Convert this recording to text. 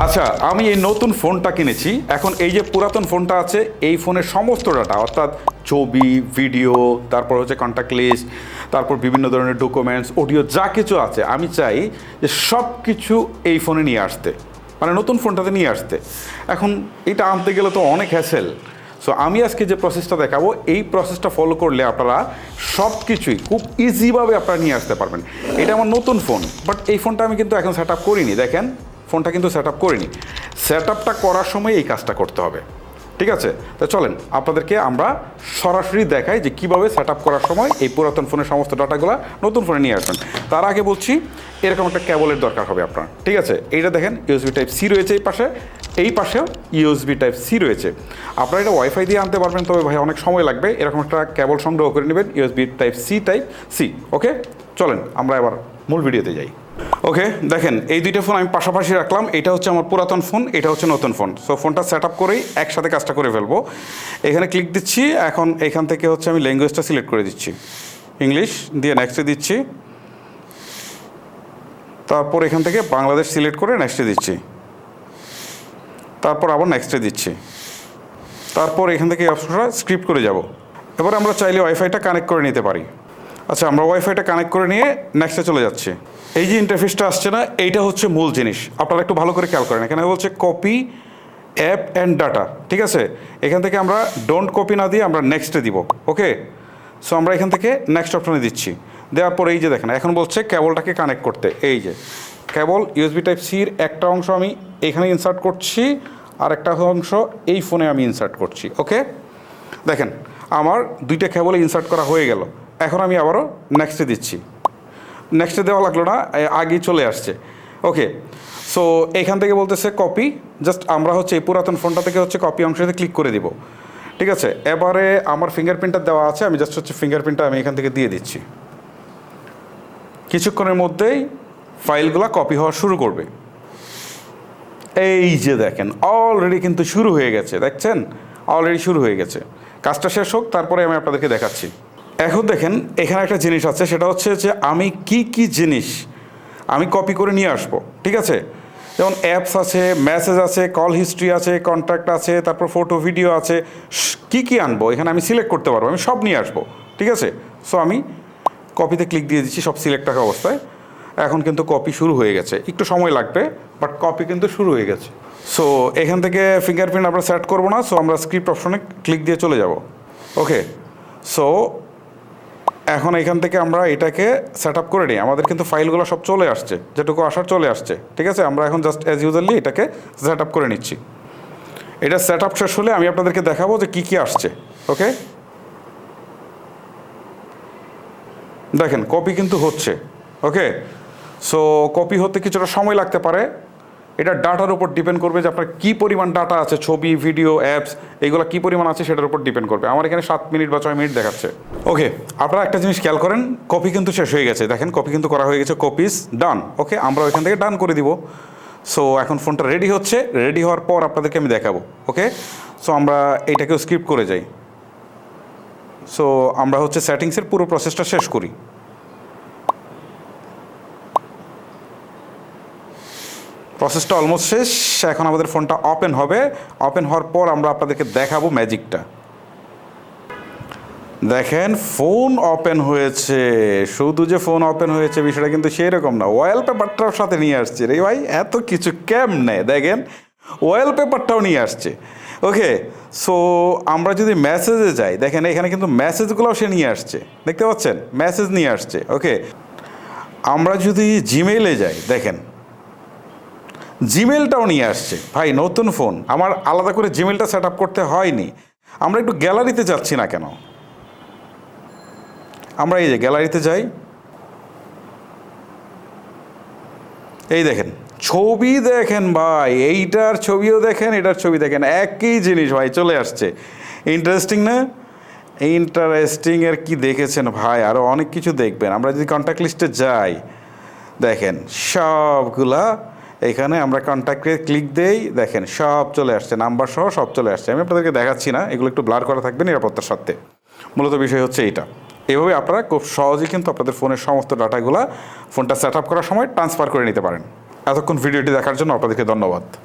আচ্ছা, আমি এই নতুন ফোনটা কিনেছি। এখন এই যে পুরাতন ফোনটা আছে, এই ফোনের সমস্ত ডাটা অর্থাৎ ছবি, ভিডিও, তারপর হচ্ছে কন্ট্যাক্ট লিস্ট, তারপর বিভিন্ন ধরনের ডকুমেন্টস, অডিও যা কিছু আছে, আমি চাই যে সব কিছু এই ফোনে নিয়ে আসতে, মানে নতুন ফোনটাতে নিয়ে আসতে। এখন এটা আনতে গেলে তো অনেক হ্যাসেল। সো আমি আজকে যে প্রসেসটা দেখাবো, এই প্রসেসটা ফলো করলে আপনারা সব কিছুই খুব ইজিভাবে আপনারা নিয়ে আসতে পারবেন। এটা আমার নতুন ফোন, বাট এই ফোনটা আমি কিন্তু এখন সেট আপ করিনি। দেখেন, ফোনটা কিন্তু সেট আপ করিনি। সেট আপটা করার সময় এই কাজটা করতে হবে, ঠিক আছে? তো চলেন আপনাদেরকে আমরা সরাসরি দেখাই যে কীভাবে সেট আপ করার সময় এই পুরাতন ফোনের সমস্ত ডাটাগুলো নতুন ফোনে নিয়ে আসবেন। তার আগে বলছি, এরকম একটা কেবলের দরকার হবে আপনার, ঠিক আছে? এইটা দেখেন, ইউএসবি টাইপ সি রয়েছে এই পাশেও ইউএসবি টাইপ সি রয়েছে। আপনারা এটা ওয়াইফাই দিয়ে আনতে পারবেন, তবে ভাই অনেক সময় লাগবে। এরকম একটা কেবল সংগ্রহ করে নেবেন, ইউএসবি টাইপ সি। ওকে, চলেন আমরা এবার মূল ভিডিওতে যাই। ওকে, দেখেন এই দুইটা ফোন আমি পাশাপাশি রাখলাম। এটা হচ্ছে আমার পুরাতন ফোন, এটা হচ্ছে নতুন ফোন। সো ফোনটা সেট আপ করেই একসাথে কাজটা করে ফেলবো। এখানে ক্লিক দিচ্ছি। এখন এখান থেকে হচ্ছে আমি ল্যাঙ্গুয়েজটা সিলেক্ট করে দিচ্ছি, ইংলিশ দিয়ে নেক্সটে দিচ্ছি। তারপর এখান থেকে বাংলাদেশ সিলেক্ট করে নেক্সটে দিচ্ছি। তারপর আবার নেক্সটে দিচ্ছি। তারপর এখান থেকে অপশনটা স্ক্রিপ্ট করে যাব। এবার আমরা চাইলে ওয়াইফাইটা কানেক্ট করে নিতে পারি। আচ্ছা, আমরা ওয়াইফাইটা কানেক্ট করে নিয়ে নেক্সটে চলে যাচ্ছি। এই যে ইন্টারফেসটা আসছে না, এইটা হচ্ছে মূল জিনিস। আপনারা একটু ভালো করে খেয়াল করেন। এখানে বলছে কপি অ্যাপ অ্যান্ড ডাটা, ঠিক আছে? এখান থেকে আমরা ডোন্ট কপি না দিয়ে আমরা নেক্সটে দিব। ওকে, সো আমরা এখান থেকে নেক্সট অপশনে দিচ্ছি। দেওয়ার পর এই যে দেখেন, এখন বলছে কেবলটাকে কানেক্ট করতে। এই যে কেবল ইউএসবি টাইপ সির একটা অংশ আমি এখানে ইনসার্ট করছি, আর একটা অংশ এই ফোনে আমি ইনসার্ট করছি। ওকে, দেখেন আমার দুইটা কেবল ইনসার্ট করা হয়ে গেল। এখন আমি আবারও নেক্সটে দিচ্ছি। নেক্সটে দেওয়া লাগলো না, আগেই চলে আসছে। ওকে, সো এখান থেকে বলতেছে কপি। জাস্ট আমরা হচ্ছে এই পুরাতন ফোনটা থেকে হচ্ছে কপি অংশতে ক্লিক করে দিব, ঠিক আছে? এবারে আমার ফিঙ্গারপ্রিন্টটা দেওয়া আছে, আমি জাস্ট হচ্ছে ফিঙ্গারপ্রিন্টটা আমি এখান থেকে দিয়ে দিচ্ছি। কিছুক্ষণের মধ্যেই ফাইলগুলো কপি হওয়া শুরু করবে। এই যে দেখেন, অলরেডি কিন্তু শুরু হয়ে গেছে। দেখছেন, অলরেডি শুরু হয়ে গেছে। কাজটা শেষ হোক, তারপরে আমি আপনাদেরকে দেখাচ্ছি। এখন দেখেন, এখানে একটা জিনিস আছে, সেটা হচ্ছে যে আমি কি জিনিস আমি কপি করে নিয়ে আসবো, ঠিক আছে? যেমন অ্যাপস আছে, মেসেজ আছে, কল হিস্ট্রি আছে, কন্ট্যাক্ট আছে, তারপর ফটো ভিডিও আছে। কি আনবো এখানে আমি সিলেক্ট করতে পারবো, আমি সব নিয়ে আসবো, ঠিক আছে? সো আমি কপিতে ক্লিক দিয়ে দিচ্ছি সব সিলেক্ট থাকা অবস্থায়। এখন কিন্তু কপি শুরু হয়ে গেছে, একটু সময় লাগবে, বাট কপি কিন্তু শুরু হয়ে গেছে। সো এখান থেকে ফিঙ্গারপ্রিন্ট আমরা সেট করবো না, সো আমরা স্ক্রিপ্ট অপশনে ক্লিক দিয়ে চলে যাব। ওকে, সো এখন এখান থেকে আমরা এটাকে সেট আপ করে নিই। আমাদের কিন্তু ফাইলগুলো সব চলে আসছে, যেটুকু আসার চলে আসছে, ঠিক আছে? আমরা এখন জাস্ট অ্যাজ ইউজুয়ালি এটাকে সেট আপ করে নিচ্ছি। এটা সেট আপ শেষ হলে আমি আপনাদেরকে দেখাবো যে কী আসছে। ওকে, দেখেন কপি কিন্তু হচ্ছে। ওকে, সো কপি হতে কিছুটা সময় লাগতে পারে। এটা ডাটার উপর ডিপেন্ড করবে যে আপনার কী পরিমাণ ডাটা আছে, ছবি, ভিডিও, অ্যাপস, এইগুলো কী পরিমাণ আছে সেটার উপর ডিপেন্ড করবে। আমার এখানে 7 মিনিট বা 6 মিনিট দেখাচ্ছে। ওকে, আপনারা একটা জিনিস খেয়াল করেন, কপি কিন্তু শেষ হয়ে গেছে। দেখেন কপি কিন্তু করা হয়ে গেছে, কপিস ডান। ওকে, আমরা ওইখান থেকে ডান করে দিব। সো এখন ফোনটা রেডি হচ্ছে। রেডি হওয়ার পর আপনাদেরকে আমি দেখাবো। ওকে, সো আমরা এইটাকেও স্কিপ করে যাই। সো আমরা হচ্ছে সেটিংসের পুরো প্রসেসটা শেষ করি। প্রসেসটা অলমোস্ট শেষ। এখন আমাদের ফোনটা ওপেন হবে। ওপেন হওয়ার পর আমরা আপনাদেরকে দেখাবো ম্যাজিকটা। দেখেন, ফোন ওপেন হয়েছে। শুধু যে ফোন ওপেন হয়েছে বিষয়টা কিন্তু সেরকম না, ওয়ালপেপারটাও সাথে নিয়ে আসছে। রে ভাই, এত কিছু কেমনে! দেখেন, ওয়ালপেপারটাও নিয়ে আসছে। ওকে, সো আমরা যদি মেসেজে যাই, দেখেন এখানে কিন্তু মেসেজগুলোও সে নিয়ে আসছে, দেখতে পাচ্ছেন? মেসেজ নিয়ে আসছে। ওকে, আমরা যদি জিমেইলে যাই, দেখেন জিমেলটাও নিয়ে আসছে। ভাই, নতুন ফোন, আমার আলাদা করে জিমেলটা সেট আপ করতে হয়নি। আমরা একটু গ্যালারিতে যাচ্ছি না কেন? আমরা এই যে গ্যালারিতে যাই, এই দেখেন ছবি, দেখেন ভাই, এইটার ছবিও দেখেন, এটার ছবি দেখেন, একই জিনিস ভাই চলে আসছে। ইন্টারেস্টিং না? ইন্টারেস্টিংয়ের কি দেখেছেন ভাই? আরও অনেক কিছু দেখবেন। আমরা যদি কন্ট্যাক্ট লিস্টে যাই, দেখেন সবগুলা এখানে আমরা কন্ট্যাক্টে ক্লিক দেই, দেখেন সব চলে আসছে, নাম্বার সহ সব চলে আসছে। আমি আপনাদেরকে দেখাচ্ছি না, এগুলো একটু ব্লার করা থাকবে নিরাপত্তার সাথে। মূলত বিষয় হচ্ছে এইটা। এভাবে আপনারা খুব সহজেই কিন্তু আপনাদের ফোনের সমস্ত ডাটাগুলো ফোনটা সেট আপ করার সময় ট্রান্সফার করে নিতে পারেন। এতক্ষণ ভিডিওটি দেখার জন্য আপনাদেরকে ধন্যবাদ।